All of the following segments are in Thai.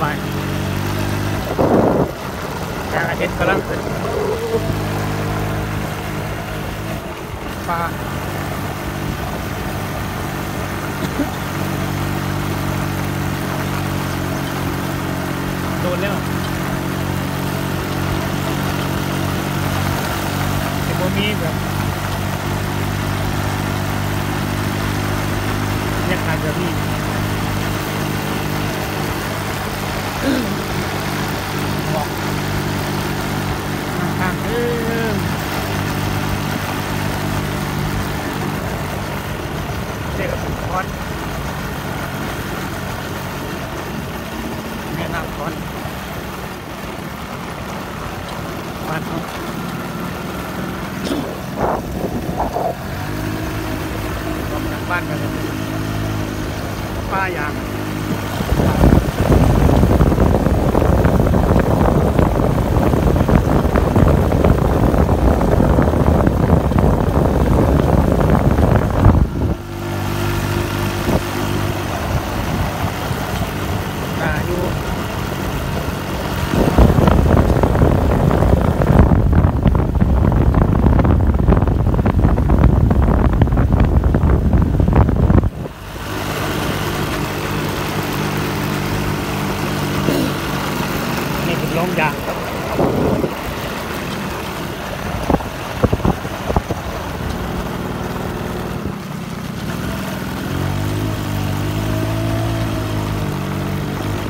อยแสงอาทิตย์กำลังขึ้นฟ้าโดนแล้วแต่พวกนี้แบบบรรยากาศแบบนี้บอกทางเด็กกับคอนแม่น้ำคอนบ้านเขาบ้านกันป้ายางลงยาง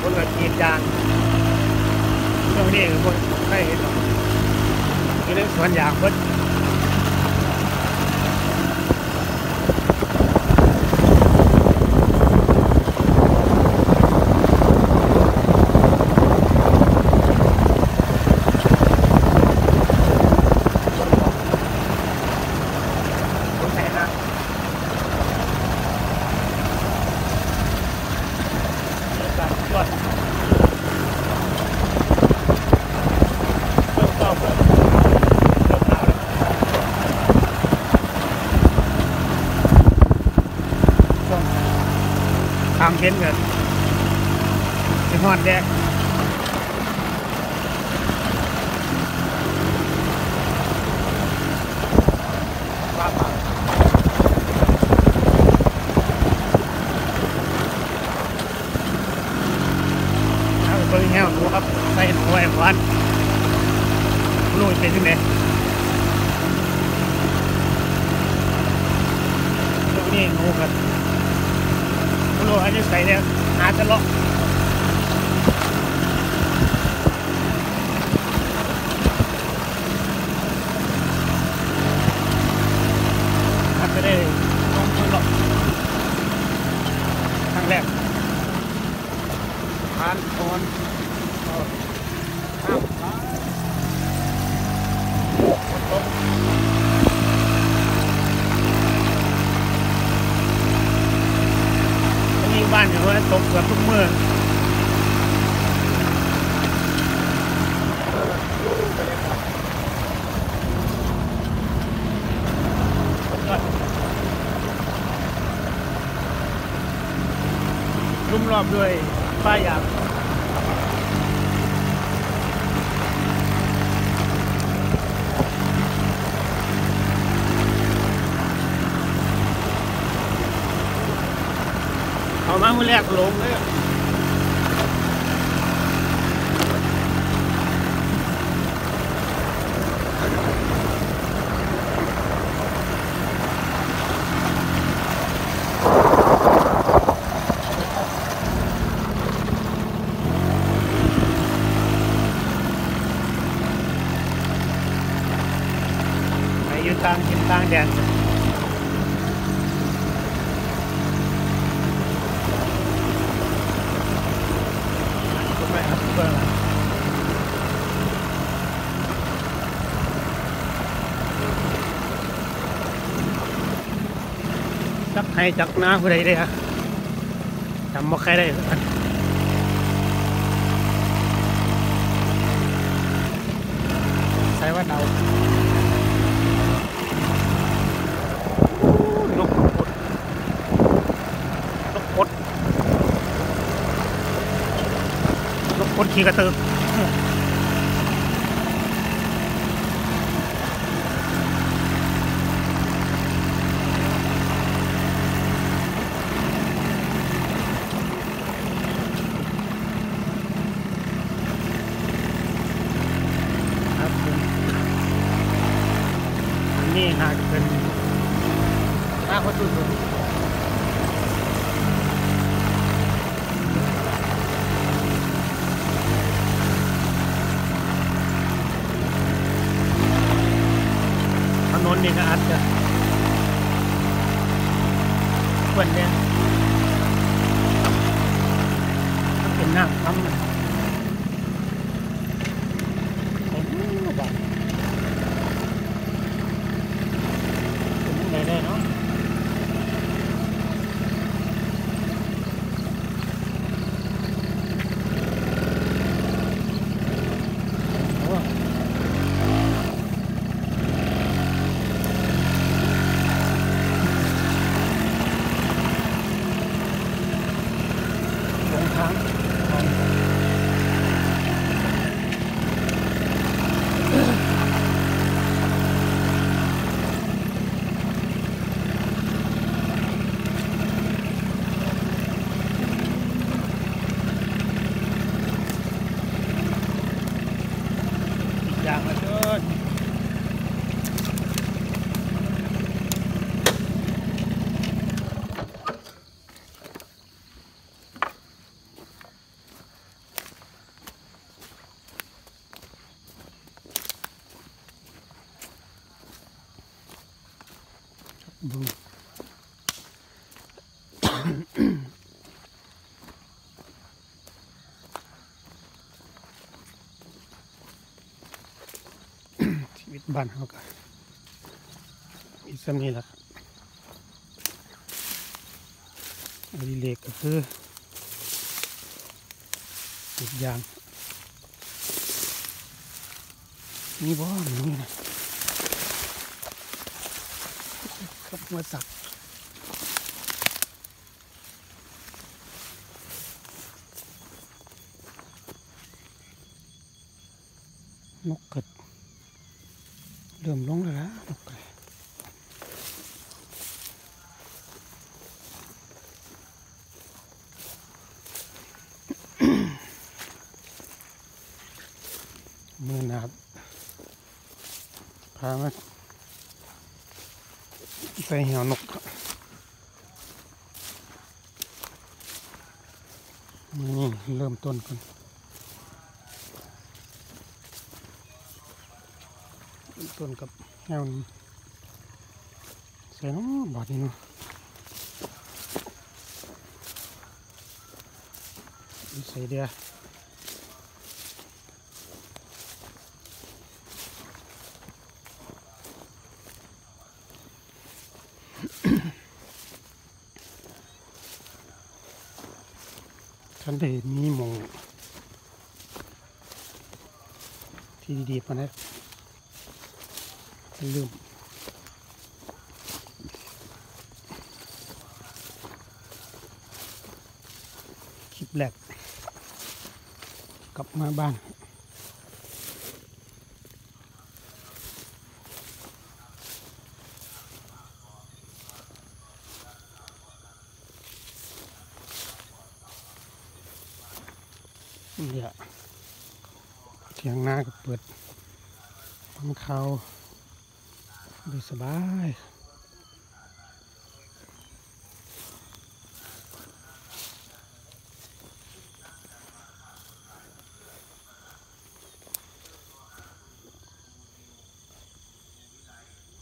คนละกีดยางเรื่องนี้คนไม่เห็นหรอกคือเรื่องสวนยางคนทางเห็นกันเป็นหอดแดกเอาไปแห้วดูครับใส่หน่วยหวานลุยเป็นยังไงตรงนี้งูกันโลอันนี้ใส่เนี่ยหาจะเลาะหาจะได้ลงมือเลาะครั้งแรกผ่านโอนบ้านอยู่ว่าตกเกือบทุกมื้อลุ่มรอบด้วยป้ายยางเอามาเมื่อแรกลงเลยไปอยู่ทางกินทางแดนจักให้จักน้าผู้ใดได้ฮะจำบ่ใครได้ใส่ว่าเดานกกดนกกด คนขี่กระตือครับอันนี้น่าจะเป็นหน้าวัตถุดิบถนนนี่ก็อาจจะควรเนี่ยมันเป็นน้ำซ้ำนะโอ้โหแบบเป็นยังไงได้เนาะโอ้โหหลงทางอีกอย่างละเกินดูชีวิตบ้านเขาก็มีสำนีแหละครับอดิเรกก็คือติดยางนี่บ่นี่นะครับหัวสับนกกัดเริ่มลงแล้วนะนกกัดมือหนาบพามาใส่เหี่ยวนกนี่เริ่มต้นกันเริ่มต้นกับแนวนี้ใส่น้ำบาดนี้เนาะใส่เดียฉันได้มีหมองที่ดีๆปะนะลืมคลิปแรกกลับมาบ้านเนี่ยเถียงนาก็เปิดฟังข่าวดูสบาย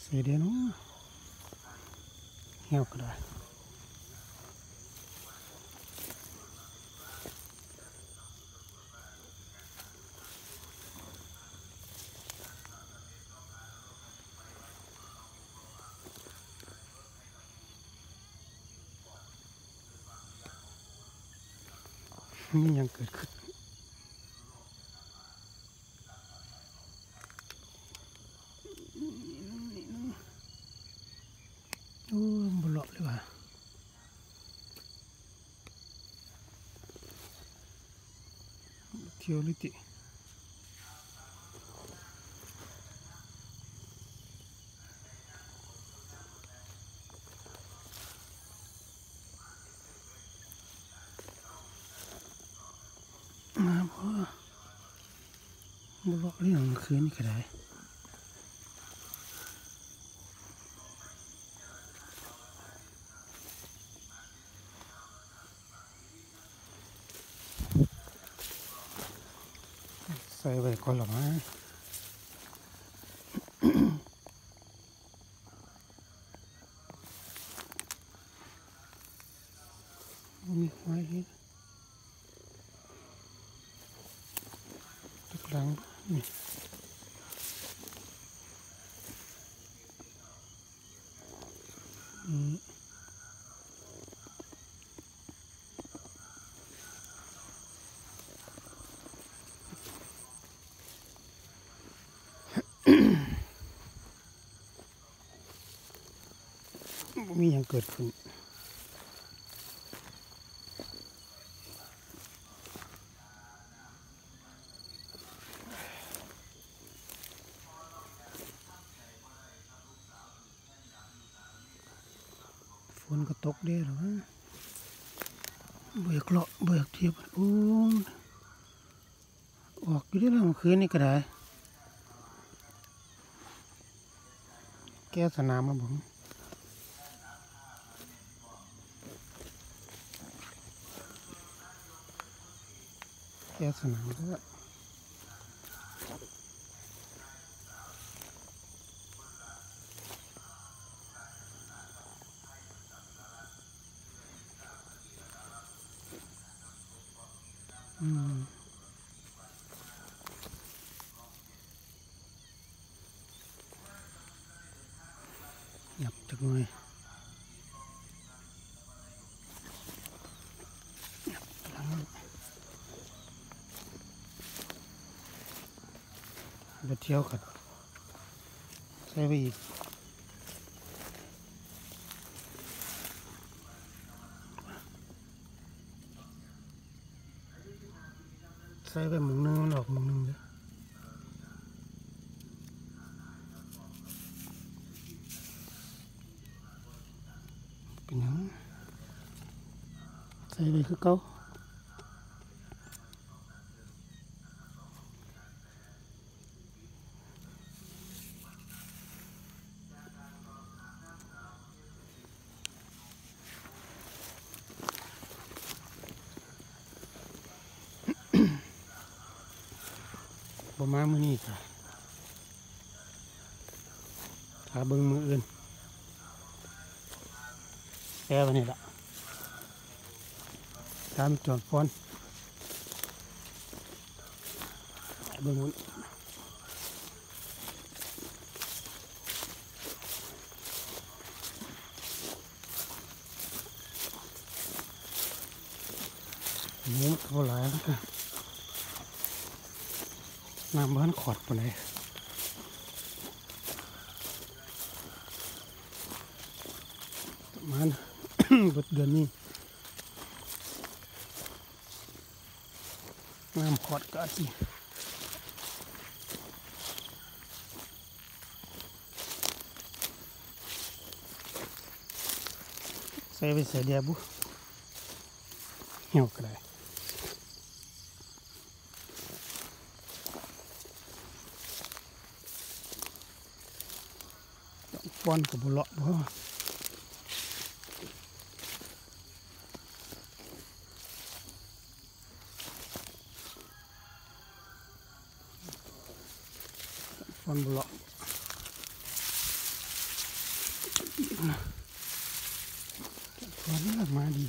เสียเดียวเนาะเหี่ยวก็ได้นี่ยังเกิดขึ้นโอ้บลอกเลยว่ะ เที่ยวลิติมาพ่อบุลเรื่องคืนนี่ก็ได้ใส่ไว้ก่อนหรอมั้งมีไว้ทุกหลังนี่มีอย่างเกิดขึ้นฝนก็ตกได้หรอเบื่อเกาะเบื่อเทียบโอ้ออกอยู่ได้แล้วเมื่อคืนนี่ก็ได้แก้สนามมาผมแก้สนามก็หยับจักหน่อยเดี๋ยวเที่ยวกันใส่ไปอีกใส่ไปหมุนนึงมันออกหมุนนึงเลยเป็นยังใส่ไปคือเก่าบ่มามื้อนี้จ้ะถ้าเบิ่งมื้ออื่นแก้วันนี้ละตามจอดฟอนเบิ่งมื้อนี้เท่าไหร่แล้วกันน้ำบ้านขอดไปเลยประมาณ บดเดือนนี้น้ำขอดก็สิใส่ไปใส่เดียบุเหี่ยวก็ได้ป้อนกับบุเลาะบ่ป้อนบุเลาะป้อนนี่ออกมาดี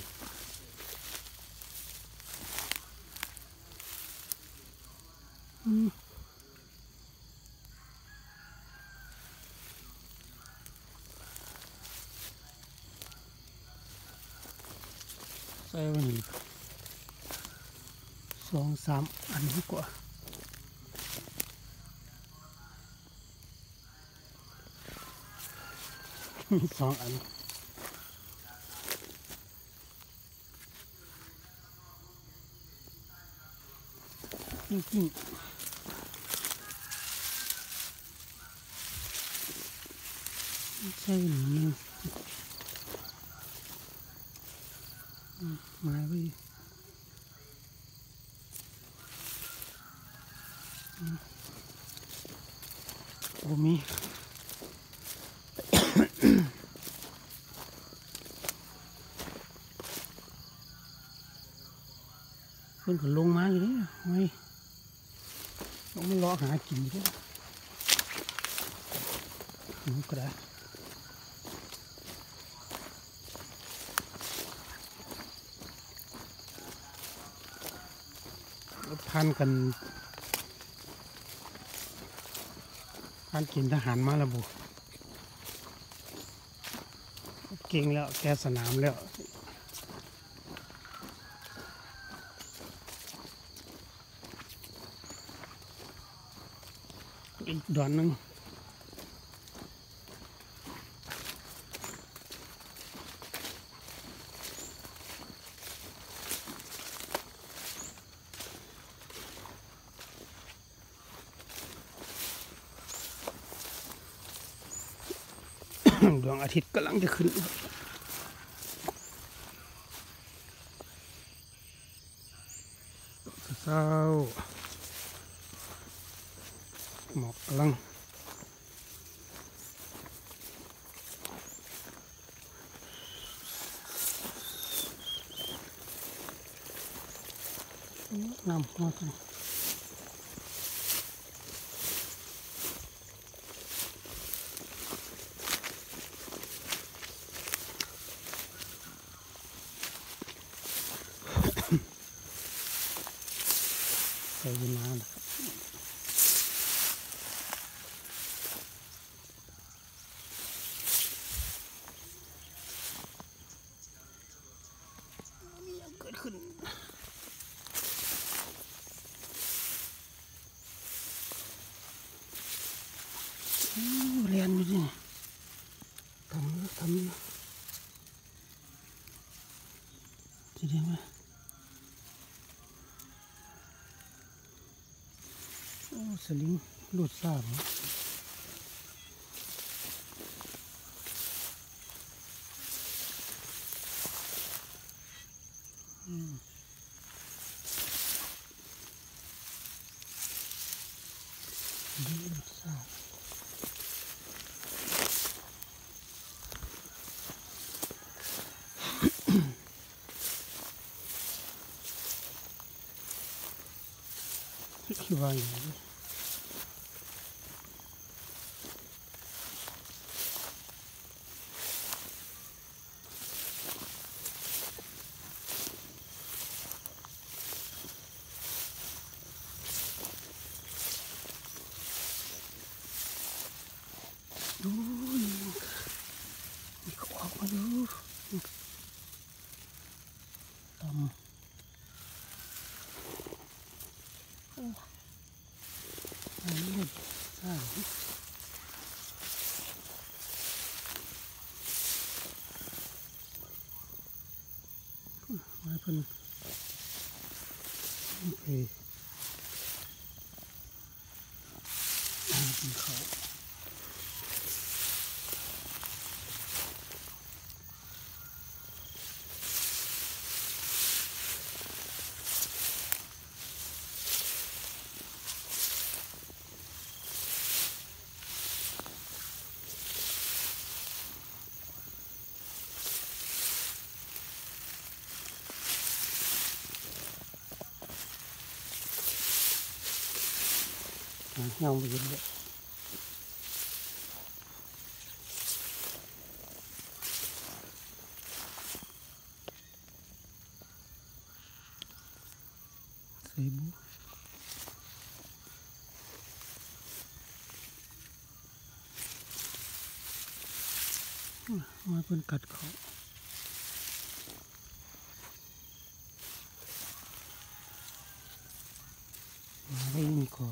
ใส่วันนี้2-3 อันดีกว่า2 อัน จริงๆใช่หนึ่งมาไปโอ้มีเพิ่นก็ลงมาอยู่นี่ไม่ต้องไม่รอหากินอยู่นี่ก็ได้พันกันพันกินทหารมาแล้วบุเก่งแล้วแกสนามแล้วอีกดอนนึงดวงอาทิตย์กำลังจะขึ้นเช้าหมอกกำลังน้ำหัวใจใส่น้ำนะครับมีอย่างเกิดขึ้นเรียนอยู่นี่ทำจะได้ไหมโอ้สลิงหลุดสาบหลุดสาบคิดว่าอย่างนี้ดูนี่เขาออกมาดูตำอันนี้เลยใช่มาเพิ่นโอเคเป็นเขาเงาไปเยอะใส่บุมาเป็นกัดเขามาได้ยินก่อ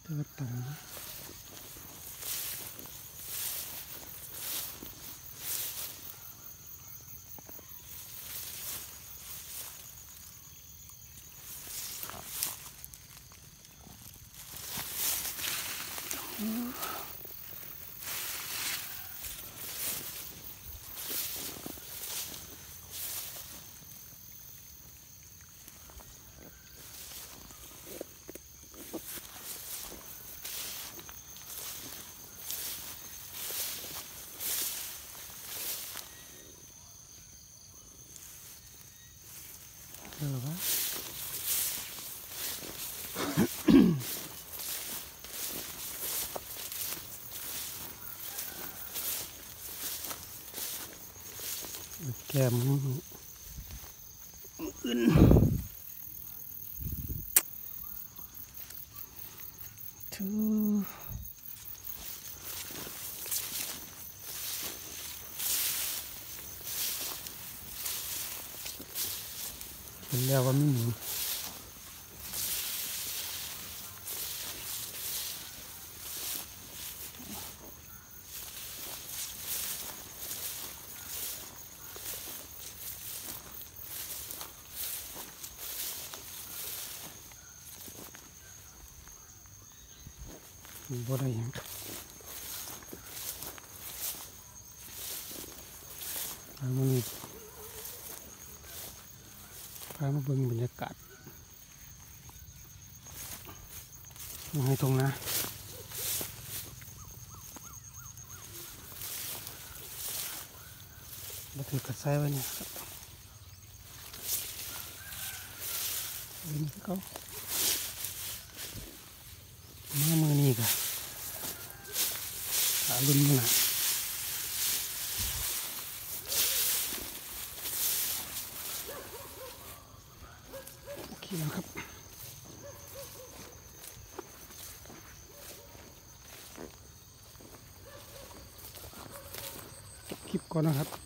เจอตรงเจอวะแก้มอื่นทูเห็นแล้วว่าไม่หนีบ่ได้หยังพามาเบิ่งบรรยากาศให้ตรงนะมาถือกระแสไว้เนี่ยครับนี่ก็มามือนี่กันลุ้นมันนะโอเคนะครับคลิปก่อนนะครับ